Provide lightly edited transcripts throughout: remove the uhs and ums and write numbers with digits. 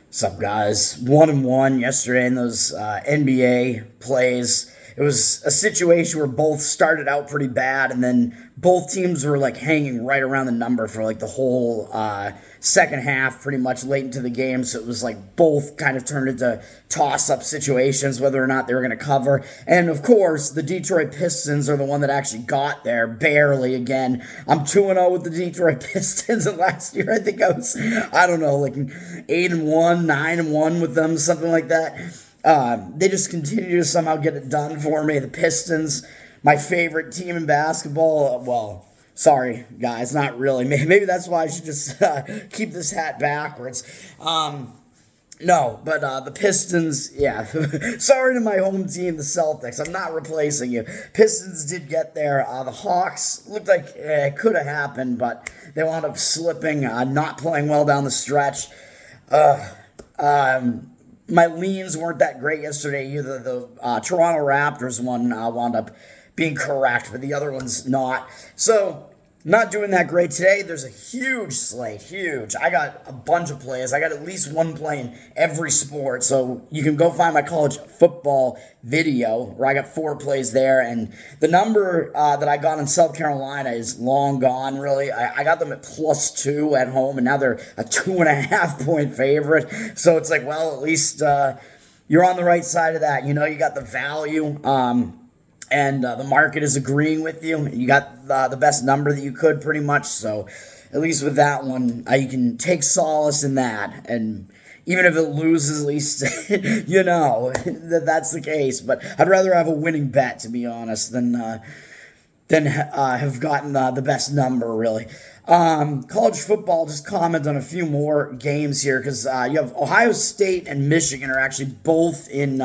What's up, guys? 1-1 yesterday in those NBA plays. It was a situation where both started out pretty bad, and then both teams were like hanging right around the number for like the whole second half, pretty much late into the game. So it was like both kind of turned into toss-up situations, whether or not they were going to cover. And of course, the Detroit Pistons are the one that actually got there barely. Again, I'm 2-0 with the Detroit Pistons, and last year I think I don't know, like 8-1, 9-1 with them, something like that. They just continue to somehow get it done for me. The Pistons, my favorite team in basketball. Well, sorry, guys, not really. Maybe that's why I should just keep this hat backwards. No, but the Pistons, yeah. Sorry to my home team, the Celtics. I'm not replacing you. Pistons did get there. The Hawks looked like it could have happened, but they wound up slipping, not playing well down the stretch. My leans weren't that great yesterday either. The Toronto Raptors one wound up being correct, but the other one's not. So, not doing that great today. There's a huge slate, huge. I got a bunch of plays. I got at least one play in every sport. So you can go find my college football video where I got 4 plays there. And the number that I got in South Carolina is long gone, really. I got them at +2 at home, and now they're a 2.5-point favorite. So it's like, well, at least you're on the right side of that. You know, you got the value. And the market is agreeing with you. You got the best number that you could, pretty much. So, at least with that one, you can take solace in that. And even if it loses, at least you know that's the case. But I'd rather have a winning bet, to be honest, than have gotten the best number, really. College football, just comment on a few more games here, because you have Ohio State and Michigan are actually both in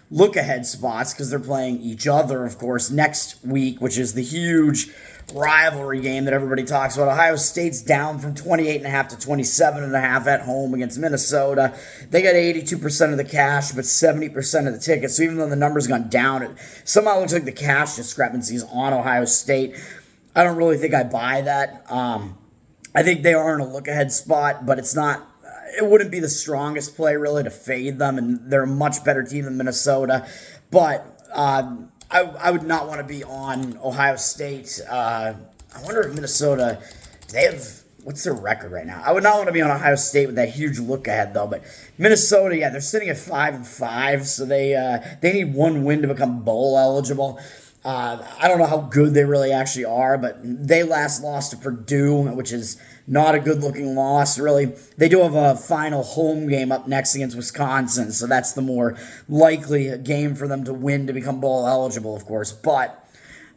look-ahead spots because they're playing each other, of course, next week, which is the huge rivalry game that everybody talks about. Ohio State's down from 28.5 to 27.5 at home against Minnesota. They got 82% of the cash, but 70% of the tickets. So even though the number's gone down, it somehow looks like the cash discrepancy is on Ohio State. I don't really think I buy that. I think they are in a look-ahead spot, but it's not. It wouldn't be the strongest play, really, to fade them, and they're a much better team than Minnesota. But I would not want to be on Ohio State. I wonder if Minnesota, they have, what's their record right now? I would not want to be on Ohio State with that huge look ahead, though. But Minnesota, yeah, they're sitting at 5-5, so they need one win to become bowl eligible. I don't know how good they really actually are, but they last lost to Purdue, which is not a good-looking loss, really. They do have a final home game up next against Wisconsin, so that's the more likely game for them to win to become bowl eligible, of course. But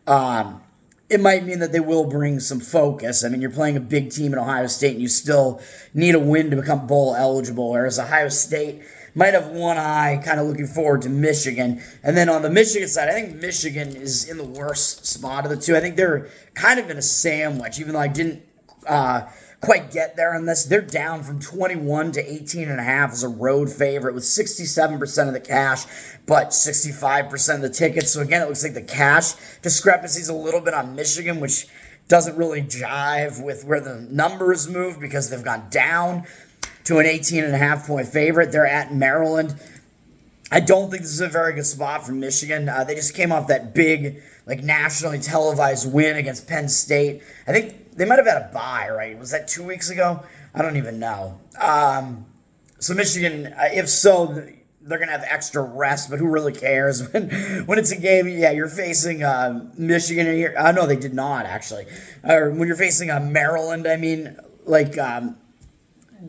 it might mean that they will bring some focus. I mean, you're playing a big team in Ohio State, and you still need a win to become bowl eligible, whereas Ohio State might have one eye kind of looking forward to Michigan. And then on the Michigan side, I think Michigan is in the worst spot of the two. I think they're kind of in a sandwich, even though I didn't quite get there on this. They're down from 21 to 18.5 as a road favorite with 67% of the cash, but 65% of the tickets. So again, it looks like the cash discrepancy is a little bit on Michigan, which doesn't really jive with where the numbers move because they've gone down to an 18.5-point favorite. They're at Maryland. I don't think this is a very good spot for Michigan. They just came off that big, like, nationally televised win against Penn State. I think they might have had a bye, right? Was that 2 weeks ago? I don't even know. So Michigan, if so, they're going to have extra rest, but who really cares? When it's a game, yeah, you're facing Michigan here. No, they did not, actually. Or when you're facing Maryland, I mean, like,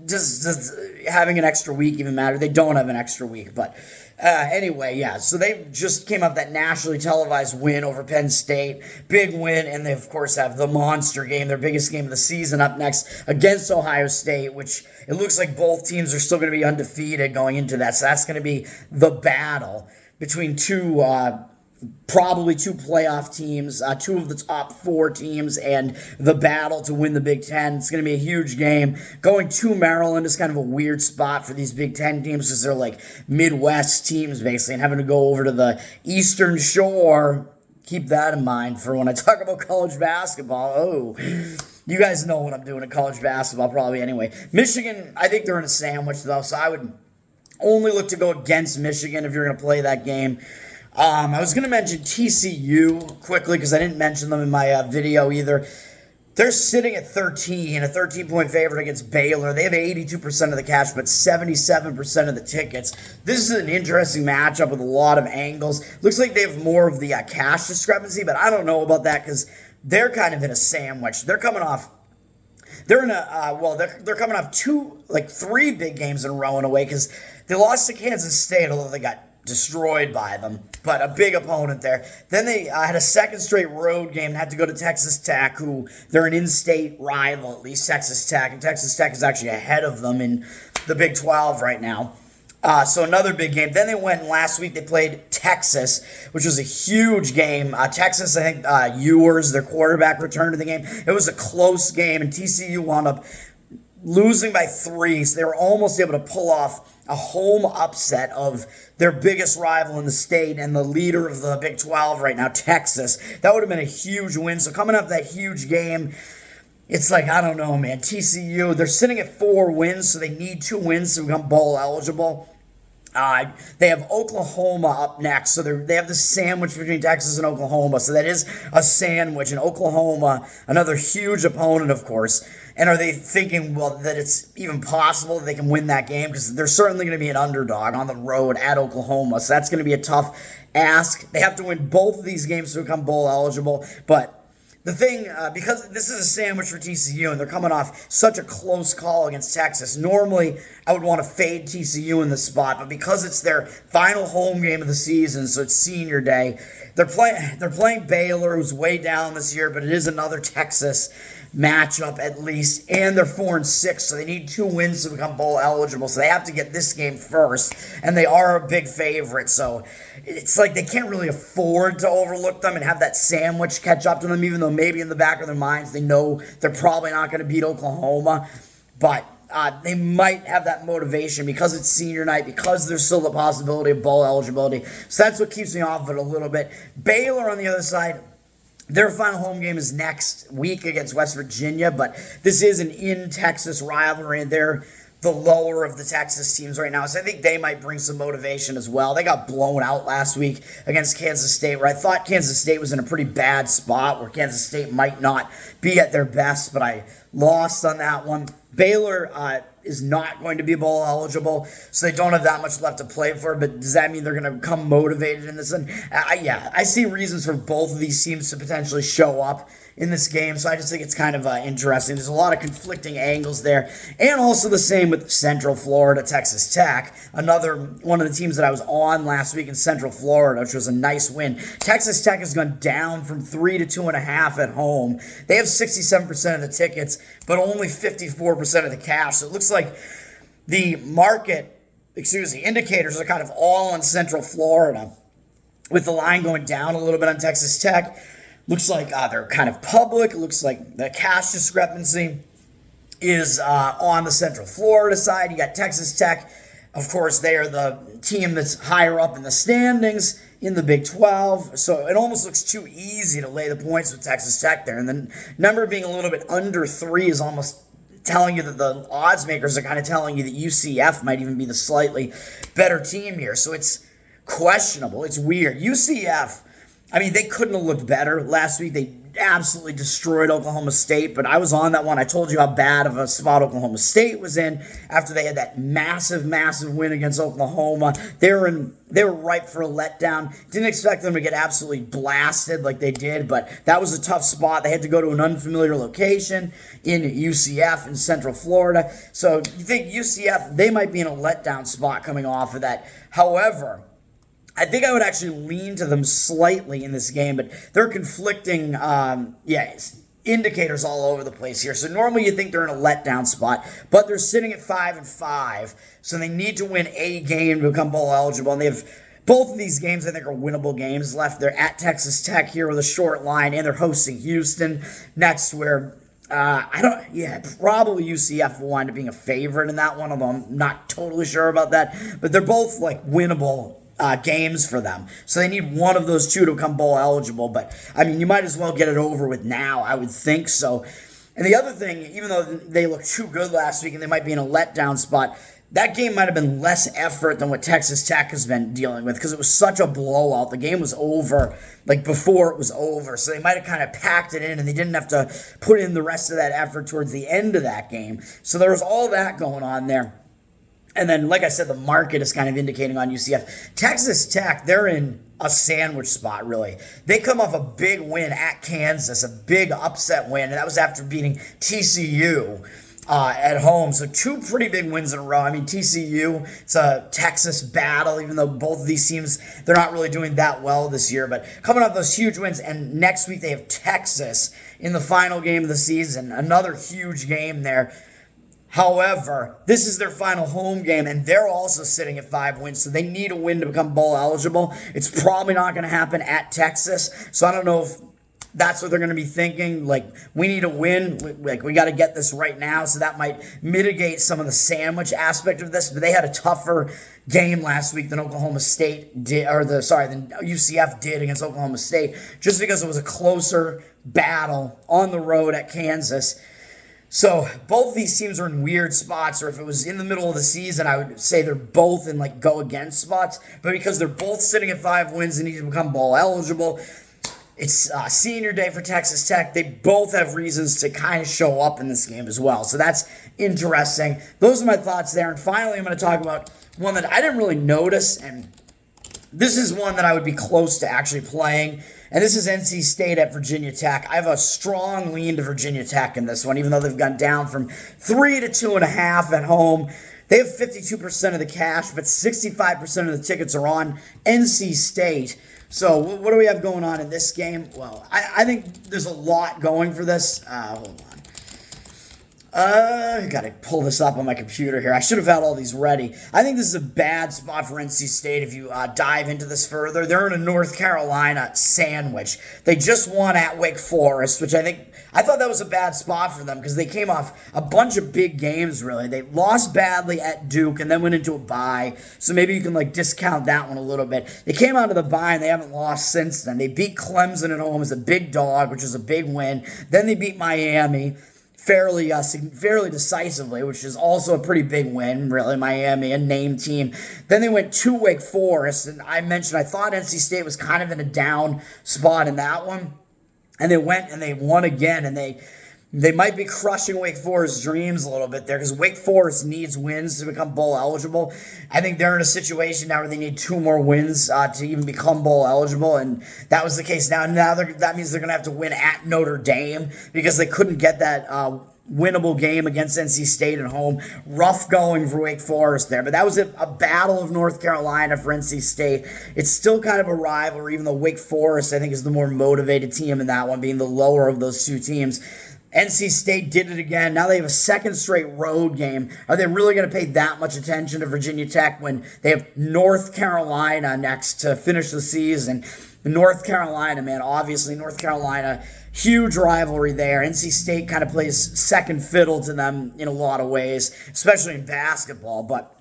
does having an extra week even matter? They don't have an extra week, but anyway, yeah. So they just came up that nationally televised win over Penn State, big win, and they of course have the monster game, their biggest game of the season, up next against Ohio State, which it looks like both teams are still going to be undefeated going into that. So that's going to be the battle between probably two playoff teams, 2 of the top 4 teams, and the battle to win the Big Ten. It's going to be a huge game. Going to Maryland is kind of a weird spot for these Big Ten teams because they're like Midwest teams, basically, and having to go over to the Eastern Shore. Keep that in mind for when I talk about college basketball. Oh, You guys know what I'm doing in college basketball, probably anyway. Michigan, I think they're in a sandwich, though, so I would only look to go against Michigan if you're going to play that game. I was going to mention TCU quickly because I didn't mention them in my video either. They're sitting at 13, a 13-point favorite against Baylor. They have 82% of the cash, but 77% of the tickets. This is an interesting matchup with a lot of angles. Looks like they have more of the cash discrepancy, but I don't know about that because they're kind of in a sandwich. They're coming off. They're in they're coming off three big games in a row in a way because they lost to Kansas State, although they got destroyed by them, but a big opponent there. Then they had a second straight road game and had to go to Texas Tech, who they're an in-state rival, at least Texas Tech, and Texas Tech is actually ahead of them in the Big 12 right now. So another big game. Then they went last week, they played Texas, which was a huge game. Texas, I think Ewers, their quarterback, returned to the game. It was a close game, and TCU wound up losing by 3, so they were almost able to pull off a home upset of their biggest rival in the state and the leader of the Big 12 right now, Texas. That would have been a huge win. So coming up that huge game, it's like, I don't know, man. TCU, they're sitting at 4 wins, so they need 2 wins to become bowl eligible. They have Oklahoma up next, so they have the sandwich between Texas and Oklahoma, so that is a sandwich. And Oklahoma, another huge opponent, of course. And are they thinking, well, that it's even possible that they can win that game? Because they're certainly going to be an underdog on the road at Oklahoma, so that's going to be a tough ask. They have to win both of these games to become bowl eligible, but the thing, because this is a sandwich for TCU and they're coming off such a close call against Texas, normally I would want to fade TCU in this spot, but because it's their final home game of the season, so it's senior day, they're playing Baylor, who's way down this year, but it is another Texas matchup at least, and they're 4-6, so they need 2 wins to become bowl eligible, so they have to get this game first, and they are a big favorite, so it's like they can't really afford to overlook them and have that sandwich catch up to them, even though maybe in the back of their minds they know they're probably not going to beat Oklahoma, but they might have that motivation because it's senior night, because there's still the possibility of bowl eligibility, so that's what keeps me off of it a little bit. Baylor on the other side, their final home game is next week against West Virginia, but this is an in-Texas rivalry, and they're the lower of the Texas teams right now, so I think they might bring some motivation as well. They got blown out last week against Kansas State, where I thought Kansas State was in a pretty bad spot, where Kansas State might not be at their best, but I lost on that one. Baylor is not going to be bowl eligible, so they don't have that much left to play for, but does that mean they're going to become motivated in this? And yeah, I see reasons for both of these teams to potentially show up in this game, so I just think it's kind of interesting. There's a lot of conflicting angles there, and also the same with Central Florida, Texas Tech, another one of the teams that I was on last week in Central Florida, which was a nice win. Texas Tech has gone down from 3 to 2.5 at home. They have 67% of the tickets, but only 54% of the cash, so it looks like the indicators are kind of all on Central Florida, with the line going down a little bit on Texas Tech. Looks like they're kind of public. It looks like the cash discrepancy is on the Central Florida side. You got Texas Tech. Of course, they are the team that's higher up in the standings in the Big 12. So it almost looks too easy to lay the points with Texas Tech there. And the number being a little bit under 3 is almost telling you that the odds makers are kind of telling you that UCF might even be the slightly better team here. So it's questionable. It's weird. UCF, I mean, they couldn't have looked better last week. They absolutely destroyed Oklahoma State, but I was on that one. I told you how bad of a spot Oklahoma State was in after they had that massive win against Oklahoma. They were ripe for a letdown. Didn't expect them to get absolutely blasted like they did, but that was a tough spot. They had to go to an unfamiliar location in UCF in Central Florida. So you think UCF, they might be in a letdown spot coming off of that. However, I think I would actually lean to them slightly in this game, but they're conflicting indicators all over the place here. So normally you think they're in a letdown spot, but they're sitting at 5-5, so they need to win a game to become bowl eligible, and they have both of these games I think are winnable games left. They're at Texas Tech here with a short line, and they're hosting Houston next, where probably UCF will wind up being a favorite in that one, although I'm not totally sure about that, but they're both like winnable games for them. So they need one of those two to become bowl eligible. But, I mean, you might as well get it over with now, I would think. So And the other thing, even though they looked too good last week and they might be in a letdown spot, that game might have been less effort than what Texas Tech has been dealing with because it was such a blowout. The game was over, like before it was over. So they might have kind of packed it in and they didn't have to put in the rest of that effort towards the end of that game. So there was all that going on there. And then, like I said, the market is kind of indicating on UCF. Texas Tech, they're in a sandwich spot, really. They come off a big win at Kansas, a big upset win, and that was after beating TCU at home. So two pretty big wins in a row. I mean, TCU, it's a Texas battle, even though both of these teams, they're not really doing that well this year. But coming off those huge wins, and next week they have Texas in the final game of the season. Another huge game there. However, this is their final home game, and they're also sitting at 5 wins, so they need a win to become bowl eligible. It's probably not going to happen at Texas, so I don't know if that's what they're going to be thinking. Like, we need a win. We got to get this right now, so that might mitigate some of the sandwich aspect of this. But they had a tougher game last week than Oklahoma State did, than UCF did against Oklahoma State, just because it was a closer battle on the road at Kansas. So both these teams are in weird spots, or if it was in the middle of the season, I would say they're both in like go against spots. But because they're both sitting at 5 wins and need to become bowl eligible, it's senior day for Texas Tech. They both have reasons to kind of show up in this game as well. So that's interesting. Those are my thoughts there. And finally, I'm going to talk about one that I didn't really notice, and this is one that I would be close to actually playing. And this is NC State at Virginia Tech. I have a strong lean to Virginia Tech in this one, even though they've gone down from 3 to 2.5 at home. They have 52% of the cash, but 65% of the tickets are on NC State. So what do we have going on in this game? Well, I think there's a lot going for this. Hold on. I gotta pull this up on my computer here. I should have had all these ready. I think this is a bad spot for NC State if you dive into this further. They're in a North Carolina sandwich. They just won at Wake Forest, which I thought that was a bad spot for them because they came off a bunch of big games, really. They lost badly at Duke and then went into a bye, so maybe you can discount that one a little bit. They came out of the bye and they haven't lost since then. They beat Clemson at home as a big dog, which is a big win. Then they beat Miami fairly decisively, which is also a pretty big win, really. Miami, a name team. Then they went to Wake Forest, and I mentioned I thought NC State was kind of in a down spot in that one. And they went and they won again, and they might be crushing Wake Forest's dreams a little bit there because Wake Forest needs wins to become bowl eligible. I think they're in a situation now where they need 2 more wins to even become bowl eligible, and that was the case. Now that means they're going to have to win at Notre Dame because they couldn't get that winnable game against NC State at home. Rough going for Wake Forest there, but that was a battle of North Carolina for NC State. It's still kind of a rivalry, even though Wake Forest, I think, is the more motivated team in that one, being the lower of those two teams. NC State did it again. Now they have a second straight road game. Are they really going to pay that much attention to Virginia Tech when they have North Carolina next to finish the season? North Carolina, man, obviously North Carolina, huge rivalry there. NC State kind of plays second fiddle to them in a lot of ways, especially in basketball, but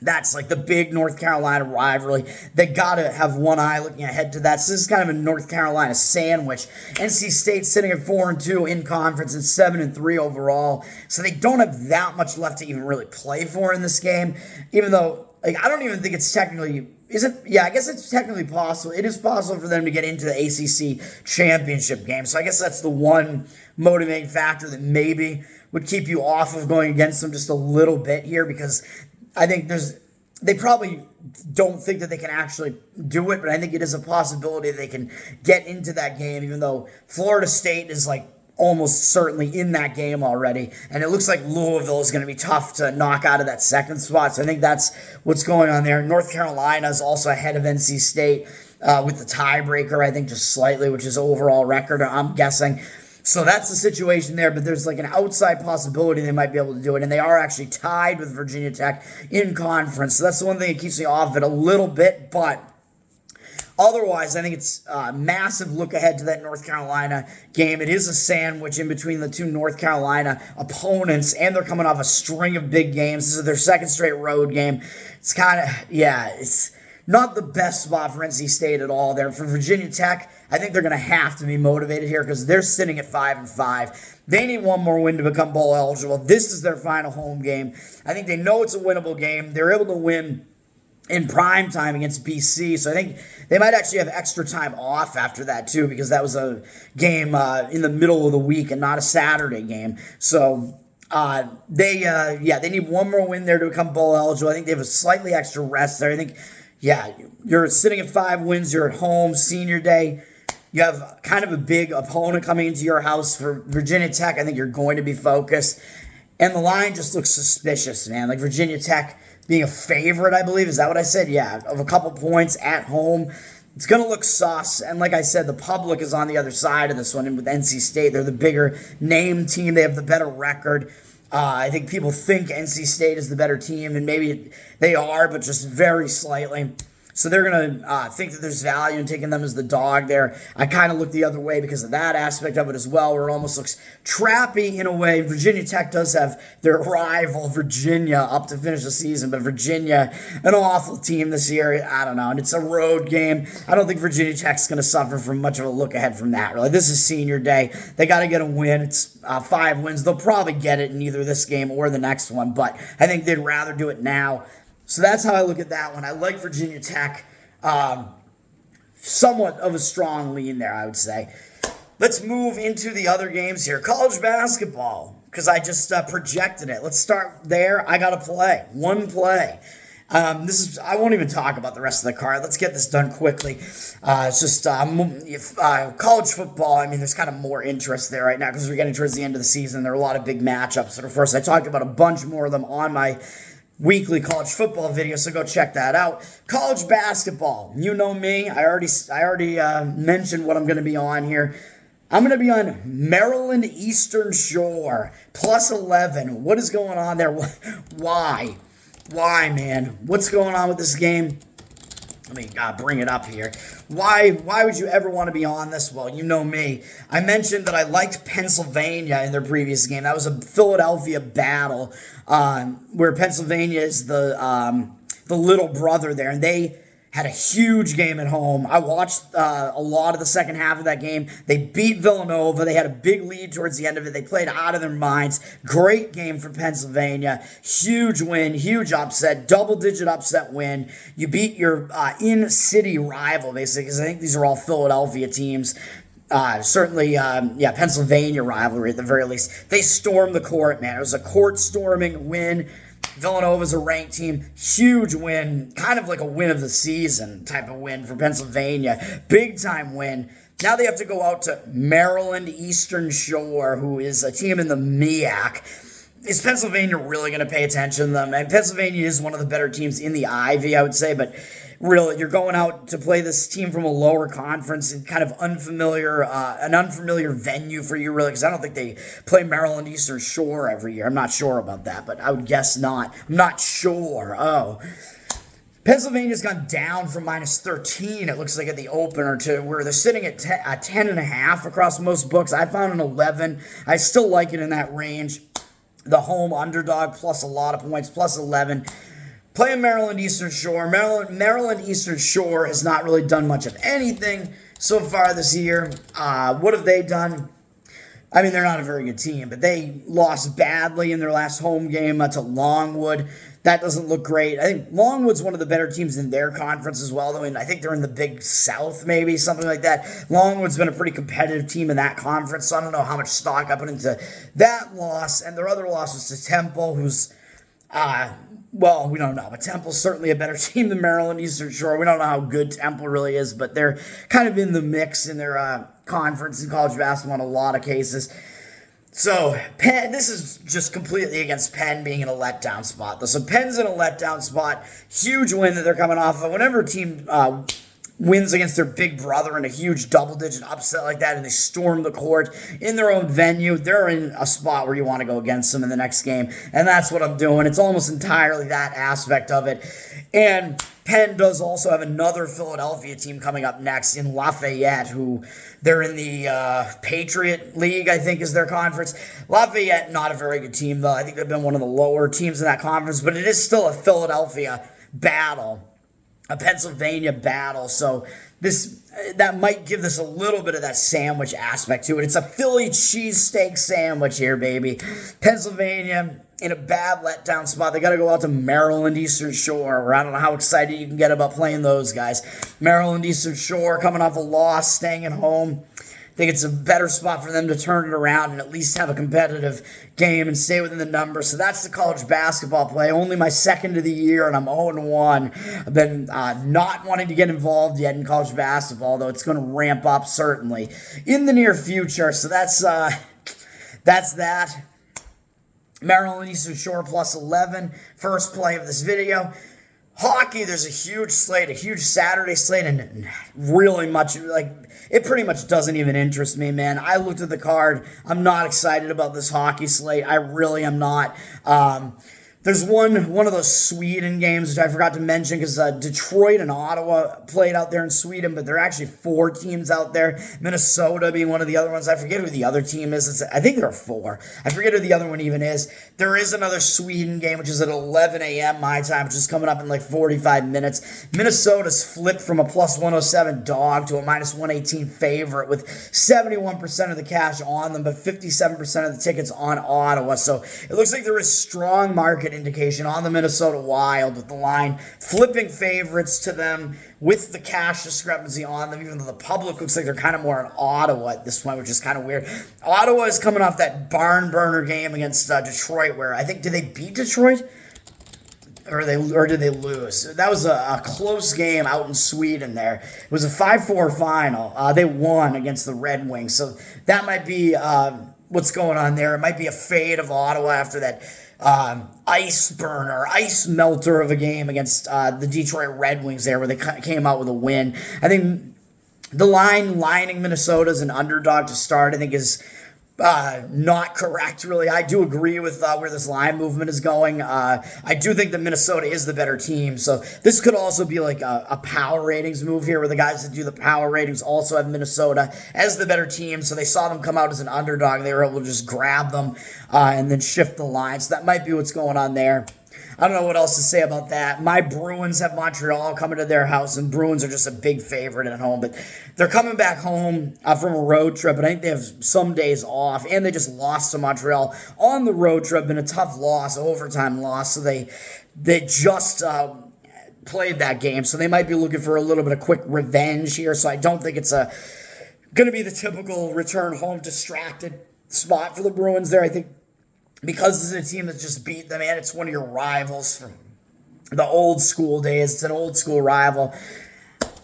that's like the big North Carolina rivalry. They got to have one eye looking ahead to that. So this is kind of a North Carolina sandwich. NC State sitting at 4-2 in conference and 7-3 overall. So they don't have that much left to even really play for in this game. Even though, I don't even think it's technically... I guess it's technically possible. It is possible for them to get into the ACC championship game. So I guess that's the one motivating factor that maybe would keep you off of going against them just a little bit here, because I think they probably don't think that they can actually do it, but I think it is a possibility they can get into that game, even though Florida State is almost certainly in that game already, and it looks like Louisville is going to be tough to knock out of that second spot. So I think that's what's going on there. North Carolina is also ahead of NC State with the tiebreaker, I think, just slightly, which is overall record, I'm guessing. So that's the situation there, but there's an outside possibility they might be able to do it, and they are actually tied with Virginia Tech in conference. So that's the one thing that keeps me off it a little bit, but otherwise, I think it's a massive look ahead to that North Carolina game. It is a sandwich in between the two North Carolina opponents, and they're coming off a string of big games. This is their second straight road game. It's kind of, not the best spot for NC State at all there. For Virginia Tech, I think they're going to have to be motivated here because they're sitting at 5-5. They need one more win to become bowl eligible. This is their final home game. I think they know it's a winnable game. They're able to win in prime time against BC, so I think they might actually have extra time off after that too, because that was a game in the middle of the week and not a Saturday game. So they need one more win there to become bowl eligible. I think they have a slightly extra rest there. I think, you're sitting at 5 wins. You're at home, senior day. You have kind of a big opponent coming into your house. For Virginia Tech, I think you're going to be focused. And the line just looks suspicious, man. Like Virginia Tech being a favorite, I believe. Is that what I said? Yeah, of a couple points at home. It's going to look sus. And like I said, the public is on the other side of this one. And with NC State, they're the bigger name team. They have the better record. I think people think NC State is the better team, and maybe they are, but just very slightly. So they're going to think that there's value in taking them as the dog there. I kind of look the other way because of that aspect of it as well, where it almost looks trappy in a way. Virginia Tech does have their rival, Virginia, up to finish the season, but Virginia, an awful team this year. I don't know, and it's a road game. I don't think Virginia Tech's going to suffer from much of a look ahead from that, really. This is senior day. They got to get a win. It's 5 wins. They'll probably get it in either this game or the next one, but I think they'd rather do it now. So that's how I look at that one. I like Virginia Tech. Somewhat of a strong lean there, I would say. Let's move into the other games here. College basketball, because I just projected it. Let's start there. I got to play. One play. I won't even talk about the rest of the card. Let's get this done quickly. It's just college football. I mean, there's kind of more interest there right now because we're getting towards the end of the season. There are a lot of big matchups. And of course, I talked about a bunch more of them on my weekly college football video, so go check that out. College basketball, you know me. I already mentioned what I'm going to be on here. I'm going to be on Maryland Eastern Shore plus 11. What is going on there? Why, man? What's going on with this game? Let me bring it up here. Why would you ever want to be on this? Well, you know me. I mentioned that I liked Pennsylvania in their previous game. That was a Philadelphia battle where Pennsylvania is the little brother there, and they had a huge game at home. I watched a lot of the second half of that game. They beat Villanova. They had a big lead towards the end of it. They played out of their minds. Great game for Pennsylvania. Huge win, huge upset, double-digit upset win. You beat your in-city rival, basically, because I think these are all Philadelphia teams. Pennsylvania rivalry at the very least. They stormed the court, man. It was a court-storming win. Villanova's a ranked team. Huge win. Kind of like a win of the season type of win for Pennsylvania. Big time win. Now they have to go out to Maryland Eastern Shore, who is a team in the MEAC. Is Pennsylvania really going to pay attention to them? And Pennsylvania is one of the better teams in the Ivy, I would say, but really, you're going out to play this team from a lower conference and kind of an unfamiliar venue for you, really, because I don't think they play Maryland Eastern Shore every year. I'm not sure about that, but I would guess not. I'm not sure. Oh. Pennsylvania's gone down from minus 13, it looks like, at the opener to where they're sitting at 10.5 across most books. I found an 11. I still like it in that range. The home underdog plus a lot of points, plus 11. Playing Maryland Eastern Shore. Maryland Eastern Shore has not really done much of anything so far this year. What have they done? I mean, they're not a very good team, but they lost badly in their last home game to Longwood. That doesn't look great. I think Longwood's one of the better teams in their conference as well, though, and I think they're in the Big South, maybe, something like that. Longwood's been a pretty competitive team in that conference, so I don't know how much stock I put into that loss. And their other loss was to Temple, who's well, we don't know, but Temple's certainly a better team than Maryland Eastern Shore. We don't know how good Temple really is, but they're kind of in the mix in their conference in college basketball in a lot of cases. So, Penn, this is just completely against Penn being in a letdown spot, though. So, Penn's in a letdown spot. Huge win that they're coming off of. Whenever a team wins against their big brother in a huge double-digit upset like that, and they storm the court in their own venue, they're in a spot where you want to go against them in the next game, and that's what I'm doing. It's almost entirely that aspect of it. And Penn does also have another Philadelphia team coming up next in Lafayette, who they're in the Patriot League, I think is their conference. Lafayette, not a very good team, though. I think they've been one of the lower teams in that conference, but it is still a Philadelphia battle. a Pennsylvania battle. So that might give this a little bit of that sandwich aspect to it. It's a Philly cheesesteak sandwich here, baby. Pennsylvania in a bad letdown spot. They got to go out to Maryland Eastern Shore, where I don't know how excited you can get about playing those guys. Maryland Eastern Shore coming off a loss, staying at home. I think it's a better spot for them to turn it around and at least have a competitive game and stay within the numbers. So that's the college basketball play. Only my second of the year, and I'm 0-1. I've been not wanting to get involved yet in college basketball, though it's going to ramp up certainly in the near future. So that's that. Maryland Eastern Shore plus 11. First play of this video. Hockey, there's a huge slate, a huge Saturday slate, and really much, it pretty much doesn't even interest me, man. I looked at the card. I'm not excited about this hockey slate. I really am not. There's one of those Sweden games, which I forgot to mention, because Detroit and Ottawa played out there in Sweden, but there are actually 4 teams out there. Minnesota being one of the other ones. I forget who the other team is. I think there are 4. I forget who the other one even is. There is another Sweden game, which is at 11 a.m. my time, which is coming up in like 45 minutes. Minnesota's flipped from a plus 107 dog to a minus 118 favorite with 71% of the cash on them, but 57% of the tickets on Ottawa. So it looks like there is strong market indication on the Minnesota Wild, with the line flipping favorites to them with the cash discrepancy on them, even though the public looks like they're kind of more in Ottawa at this point, which is kind of weird. Ottawa is coming off that barn burner game against Detroit, where I think, did they beat Detroit? Or did they lose? That was a close game out in Sweden there. It was a 5-4 final. They won against the Red Wings. So that might be what's going on there. It might be a fade of Ottawa after that ice melter of a game against the Detroit Red Wings there, where they came out with a win. I think the lining Minnesota as an underdog to start, I think, is not correct, really. I do agree with where this line movement is going. I do think that Minnesota is the better team, so this could also be like a power ratings move here, where the guys that do the power ratings also have Minnesota as the better team, so they saw them come out as an underdog, and they were able to just grab them and then shift the line. So that might be what's going on there. I don't know what else to say about that. My Bruins have Montreal coming to their house, and Bruins are just a big favorite at home. But they're coming back home from a road trip, and I think they have some days off, and they just lost to Montreal on the road trip in a tough loss, overtime loss. So they just played that game, so they might be looking for a little bit of quick revenge here. So I don't think it's going to be the typical return home distracted spot for the Bruins there. I think, because this is a team that just beat them, and it's one of your rivals from the old school days. It's an old school rival.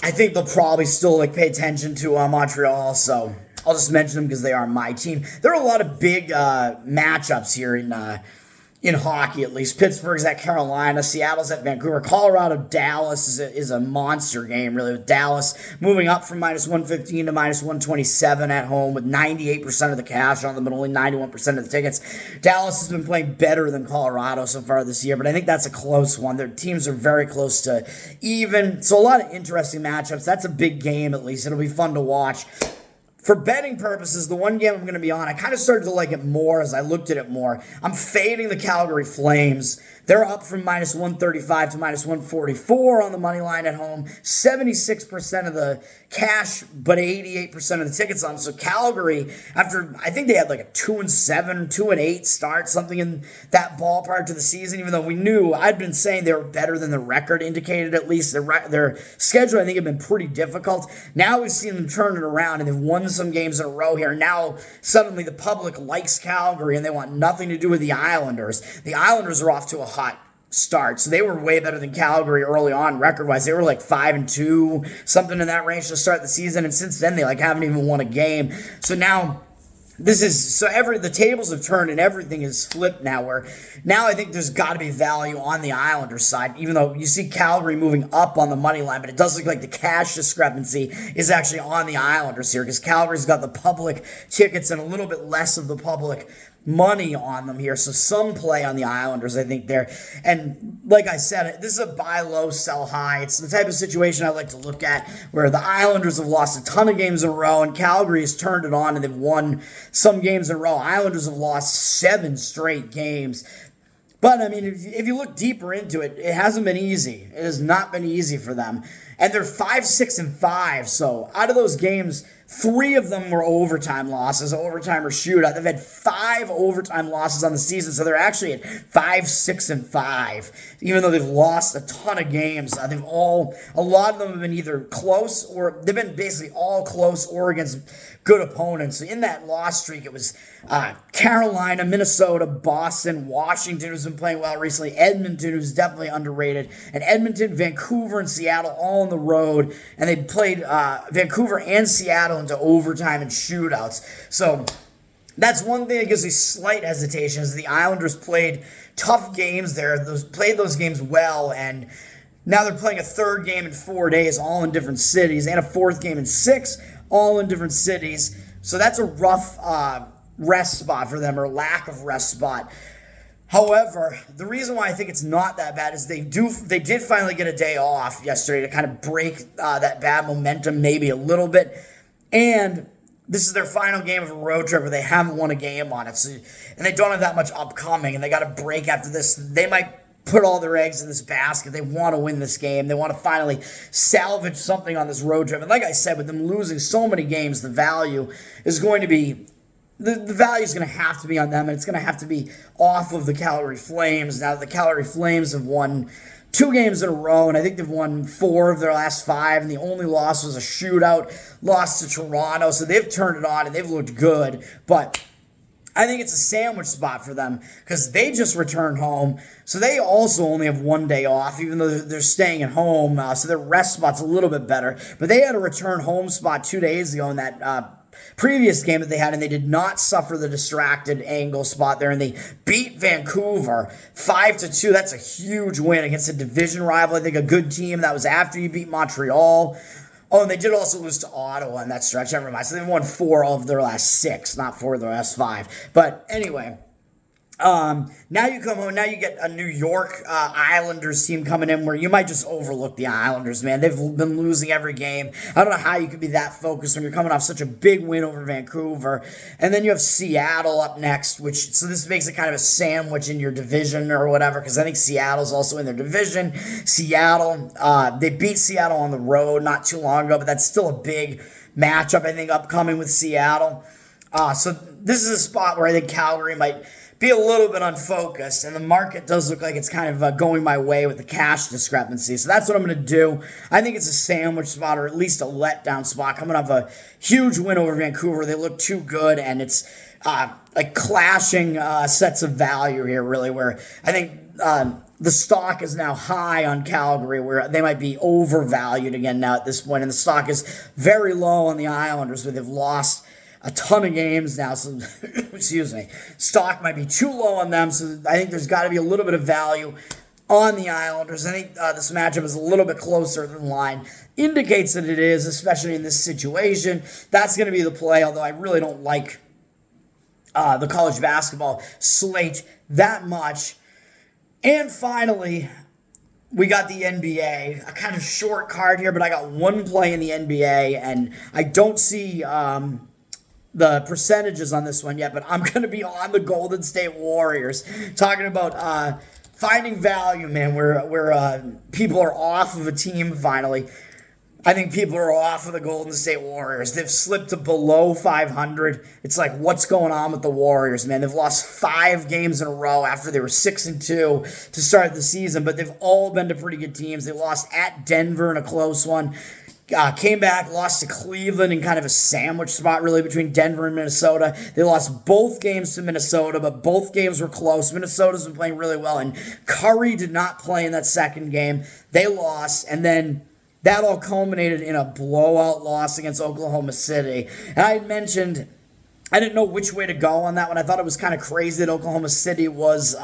I think they'll probably still pay attention to Montreal, so I'll just mention them because they are my team. There are a lot of big matchups here in hockey, at least. Pittsburgh's at Carolina, Seattle's at Vancouver, Colorado, Dallas is a monster game, really, with Dallas moving up from minus 115 to minus 127 at home with 98% of the cash on them, but only 91% of the tickets. Dallas has been playing better than Colorado so far this year, but I think that's a close one. Their teams are very close to even, so a lot of interesting matchups. That's a big game, at least. It'll be fun to watch. For betting purposes, the one game I'm going to be on, I kind of started to like it more as I looked at it more. I'm fading the Calgary Flames. They're up from minus 135 to minus 144 on the money line at home. 76% of the cash, but 88% of the tickets on. So Calgary, after, I think they had like a 2-7, 2-8 start, something in that ballpark to the season, even though we knew, I'd been saying they were better than the record indicated, at least. Their schedule, I think, had been pretty difficult. Now we've seen them turn it around, and they've won some games in a row here. Now, suddenly the public likes Calgary, and they want nothing to do with the Islanders. The Islanders are off to a hot start, so they were way better than Calgary early on record-wise. They were like 5-2, something in that range to start the season, and since then they haven't even won a game. So now the tables have turned and everything is flipped now, where now I think there's got to be value on the Islanders side, even though you see Calgary moving up on the money line, but it does look like the cash discrepancy is actually on the Islanders here, because Calgary's got the public tickets and a little bit less of the public money on them here, so some play on the Islanders, I think, there. And like I said, this is a buy low, sell high. It's the type of situation I like to look at, where the Islanders have lost a ton of games in a row, and Calgary has turned it on, and they've won some games in a row. Islanders have lost 7 straight games. But I mean, if you look deeper into it, it hasn't been easy. It has not been easy for them. And they're 5-6-5. So out of those games, 3 of them were overtime losses, overtime or shootout. They've had 5 overtime losses on the season, so they're actually at 5-6-5. Even though they've lost a ton of games, a lot of them have been either close or they've been basically all close or against good opponents. So in that loss streak, it was Carolina, Minnesota, Boston, Washington, who's been playing well recently, Edmonton, who's definitely underrated, and Edmonton, Vancouver, and Seattle all on the road, and they played Vancouver and Seattle into overtime and shootouts. So that's one thing that gives me slight hesitation is the Islanders played tough games there, played those games well, and now they're playing a third game in 4 days, all in different cities, and a fourth game in 6, all in different cities. So that's a rough rest spot for them, or lack of rest spot. However, the reason why I think it's not that bad is they did finally get a day off yesterday to kind of break that bad momentum maybe a little bit. And this is their final game of a road trip where they haven't won a game on it. So, and they don't have that much upcoming, and they got a break after this. They might put all their eggs in this basket. They want to win this game. They want to finally salvage something on this road trip. And like I said, with them losing so many games, the value is going to be the value is going to have to be on them, and it's going to have to be off of the Calgary Flames. Now, the Calgary Flames have won 2 games in a row, and I think they've won 4 of their last 5, and the only loss was a shootout loss to Toronto, so they've turned it on, and they've looked good, but I think it's a sandwich spot for them because they just returned home, so they also only have 1 day off, even though they're staying at home, so their rest spot's a little bit better, but they had a return home spot 2 days ago in that previous game that they had, and they did not suffer the distracted angle spot there, and they beat Vancouver 5-2. That's a huge win against a division rival. I think a good team. That was after you beat Montreal. Oh, and they did also lose to Ottawa in that stretch. Never mind. So they've won 4 of their last 6, not 4 of their last 5. But anyway, now you come home, now you get a New York Islanders team coming in where you might just overlook the Islanders, man. They've been losing every game. I don't know how you could be that focused when you're coming off such a big win over Vancouver. And then you have Seattle up next, so this makes it kind of a sandwich in your division or whatever, because I think Seattle's also in their division. Seattle, they beat Seattle on the road not too long ago, but that's still a big matchup, I think, upcoming with Seattle. So this is a spot where I think Calgary might be a little bit unfocused, and the market does look like it's kind of going my way with the cash discrepancy. So that's what I'm going to do. I think it's a sandwich spot, or at least a letdown spot. Coming off a huge win over Vancouver, they look too good, and it's like clashing sets of value here, really, where I think the stock is now high on Calgary, where they might be overvalued again now at this point, and the stock is very low on the Islanders, where they've lost a ton of games now, so excuse me, stock might be too low on them, so I think there's got to be a little bit of value on the Islanders. I think this matchup is a little bit closer than line indicates that it is, especially in this situation. That's going to be the play, although I really don't like the college basketball slate that much. And finally, we got the NBA, a kind of short card here, but I got one play in the NBA, and I don't see the percentages on this one yet, but I'm going to be on the Golden State Warriors, talking about finding value, man, where people are off of a team finally. I think people are off of the Golden State Warriors. They've slipped to below 500. It's like, what's going on with the Warriors, man? They've lost 5 games in a row after they were 6-2 to start the season, but they've all been to pretty good teams. They lost at Denver in a close one. Came back, lost to Cleveland in kind of a sandwich spot, really, between Denver and Minnesota. They lost both games to Minnesota, but both games were close. Minnesota's been playing really well, and Curry did not play in that second game. They lost, and then that all culminated in a blowout loss against Oklahoma City. And I had mentioned I didn't know which way to go on that one. I thought it was kind of crazy that Oklahoma City was it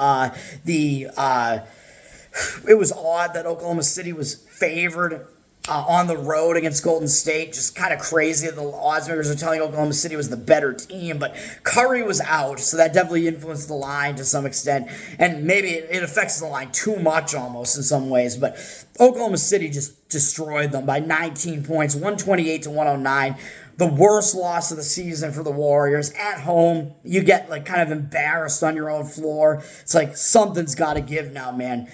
was odd that Oklahoma City was favored on the road against Golden State. Just kind of crazy that the odds makers are telling Oklahoma City was the better team, but Curry was out, so that definitely influenced the line to some extent, and maybe it affects the line too much almost in some ways, but Oklahoma City just destroyed them by 19 points, 128-109. the worst loss of the season for the Warriors at home. You get like kind of embarrassed on your own floor. It's like something's got to give now, man.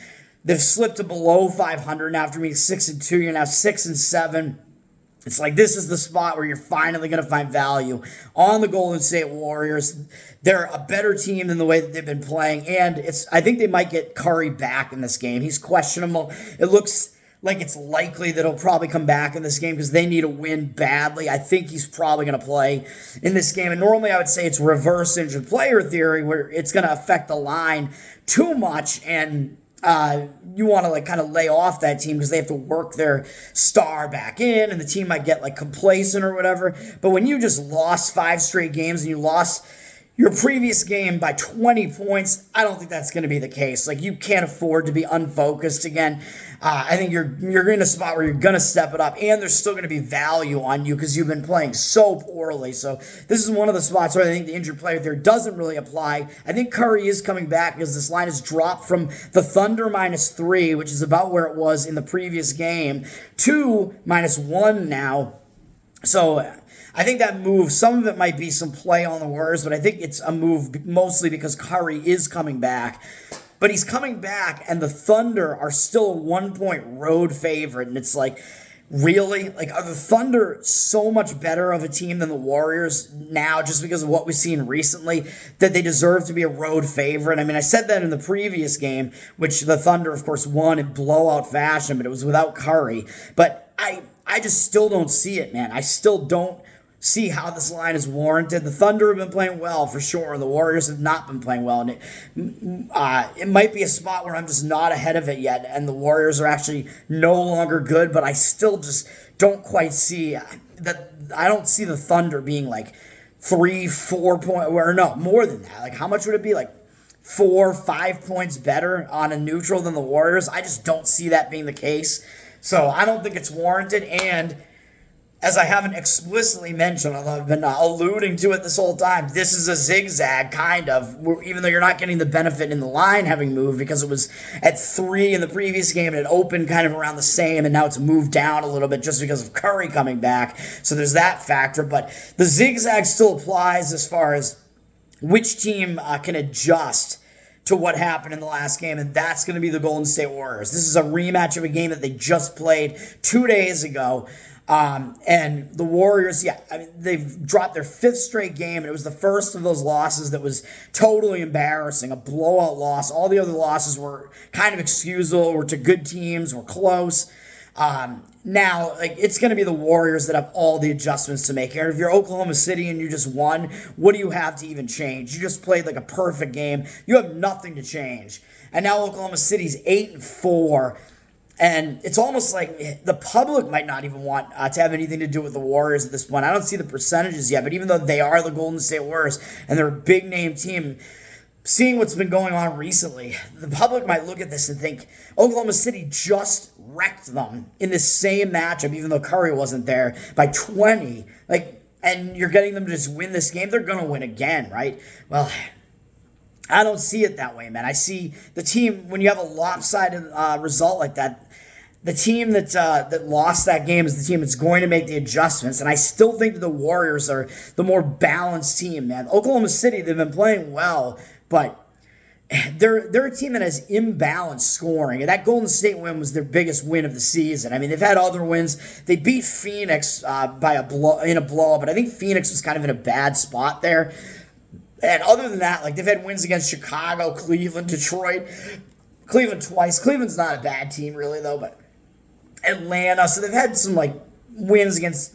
They've slipped to below 500 now after being 6-2. You're now 6-7. It's like this is the spot where you're finally going to find value on the Golden State Warriors. They're a better team than the way that they've been playing, and I think they might get Curry back in this game. He's questionable. It looks like it's likely that he'll probably come back in this game because they need a win badly. I think he's probably going to play in this game. And normally I would say it's reverse injured player theory where it's going to affect the line too much, and you want to like kind of lay off that team because they have to work their star back in, and the team might get like complacent or whatever. But when you just lost 5 straight games and you lost your previous game by 20 points, I don't think that's going to be the case. Like, you can't afford to be unfocused again. I think you're in a spot where you're going to step it up, and there's still going to be value on you because you've been playing so poorly. So this is one of the spots where I think the injured player there doesn't really apply. I think Curry is coming back because this line has dropped from the Thunder -3, which is about where it was in the previous game, to -1 now. So I think that move, some of it might be some play on the Warriors, but I think it's a move mostly because Curry is coming back. But he's coming back, and the Thunder are still a 1-point road favorite. And it's like, really? Like, are the Thunder so much better of a team than the Warriors now just because of what we've seen recently that they deserve to be a road favorite? I mean, I said that in the previous game, which the Thunder, of course, won in blowout fashion, but it was without Curry. But I just still don't see it, man. I still don't see how this line is warranted. The Thunder have been playing well for sure. The Warriors have not been playing well, and it might be a spot where I'm just not ahead of it yet, and the Warriors are actually no longer good, but I still just don't quite see that. I don't see the Thunder being like 3-4 point, or no, more than that. Like, how much would it be? Like 4-5 points better on a neutral than the Warriors? I just don't see that being the case. So I don't think it's warranted, and as I haven't explicitly mentioned, although I've been alluding to it this whole time, this is a zigzag, kind of, even though you're not getting the benefit in the line having moved because it was at 3 in the previous game and it opened kind of around the same, and now it's moved down a little bit just because of Curry coming back. So there's that factor, but the zigzag still applies as far as which team can adjust to what happened in the last game, and that's going to be the Golden State Warriors. This is a rematch of a game that they just played 2 days ago. And the Warriors, they've dropped their 5th straight game, and it was the first of those losses that was totally embarrassing, a blowout loss. All the other losses were kind of excusable, were to good teams, were close. Now, like, it's going to be the Warriors that have all the adjustments to make here. If you're Oklahoma City and you just won, what do you have to even change? You just played like a perfect game. You have nothing to change. And now Oklahoma City's 8-4. And it's almost like the public might not even want to have anything to do with the Warriors at this point. I don't see the percentages yet, but even though they are the Golden State Warriors and they're a big-name team, seeing what's been going on recently, the public might look at this and think Oklahoma City just wrecked them in this same matchup, even though Curry wasn't there, by 20. And you're getting them to just win this game. They're going to win again, right? Well, I don't see it that way, man. I see the team, when you have a lopsided result like that, the team that lost that game is the team that's going to make the adjustments. And I still think that the Warriors are the more balanced team, man. Oklahoma City, they've been playing well, but they're a team that has imbalanced scoring. And that Golden State win was their biggest win of the season. I mean, they've had other wins. They beat Phoenix by a blow, but I think Phoenix was kind of in a bad spot there. And other than that, like, they've had wins against Chicago, Cleveland, Detroit, Cleveland twice. Cleveland's not a bad team, really, though, but Atlanta. So they've had some, like, wins against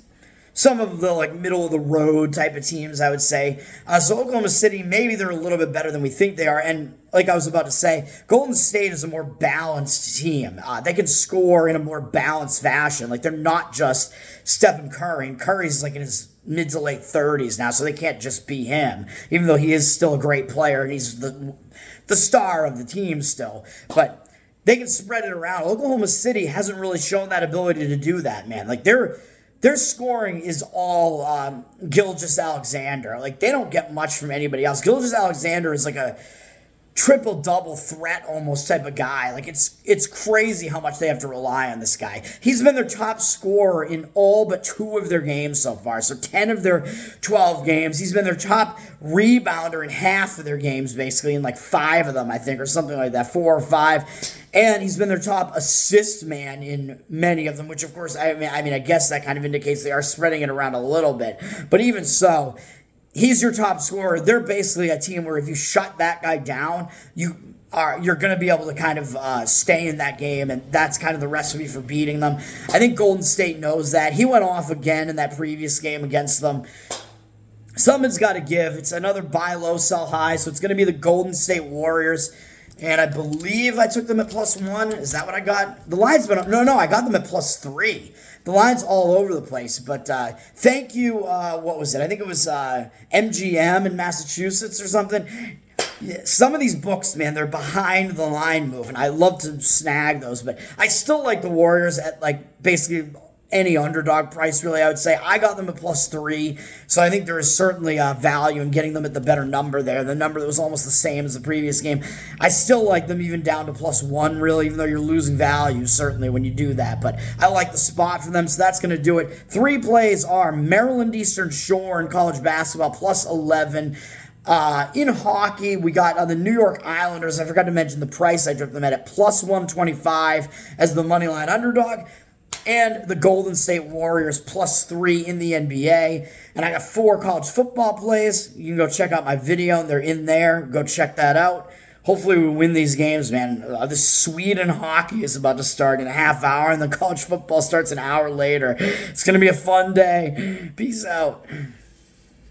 some of the, like, middle-of-the-road type of teams, I would say. So Oklahoma City, maybe they're a little bit better than we think they are. And like I was about to say, Golden State is a more balanced team. They can score in a more balanced fashion. Like, they're not just Stephen Curry. And Curry's, like, in his mid to late 30s now, so they can't just be him, even though he is still a great player and he's the star of the team still. But they can spread it around. Oklahoma City hasn't really shown that ability to do that, man. Like, their scoring is all Gilgeous-Alexander. Like, they don't get much from anybody else. Gilgeous-Alexander is like a triple-double threat almost type of guy. Like, it's crazy how much they have to rely on this guy. He's been their top scorer in all but 2 of their games so far. So 10 of their 12 games. He's been their top rebounder in half of their games, basically, in like 5 of them, I think, or something like that, 4 or 5. And he's been their top assist man in many of them, which, of course, I mean, I guess that kind of indicates they are spreading it around a little bit. But even so, he's your top scorer. They're basically a team where if you shut that guy down, you're going to be able to kind of stay in that game, and that's kind of the recipe for beating them. I think Golden State knows that. He went off again in that previous game against them. Something's got to give. It's another buy low, sell high, so it's going to be the Golden State Warriors. And I believe I took them at +1. Is that what I got? The line's been... No, I got them at +3. The line's all over the place. But thank you, what was it? I think it was MGM in Massachusetts or something. Yeah, some of these books, man, they're behind the line move. And I love to snag those. But I still like the Warriors at, like, basically any underdog price, really, I would say. I got them at +3, so I think there is certainly value in getting them at the better number there, the number that was almost the same as the previous game. I still like them even down to +1, really, even though you're losing value, certainly, when you do that, but I like the spot for them, so that's going to do it. 3 plays are Maryland Eastern Shore in college basketball, +11. In hockey, we got the New York Islanders. I forgot to mention the price. I dropped them at +125 as the moneyline underdog. And the Golden State Warriors +3 in the NBA. And I got 4 college football plays. You can go check out my video. They're in there. Go check that out. Hopefully we win these games, man. The Sweden hockey is about to start in a half hour, and the college football starts an hour later. It's going to be a fun day. Peace out.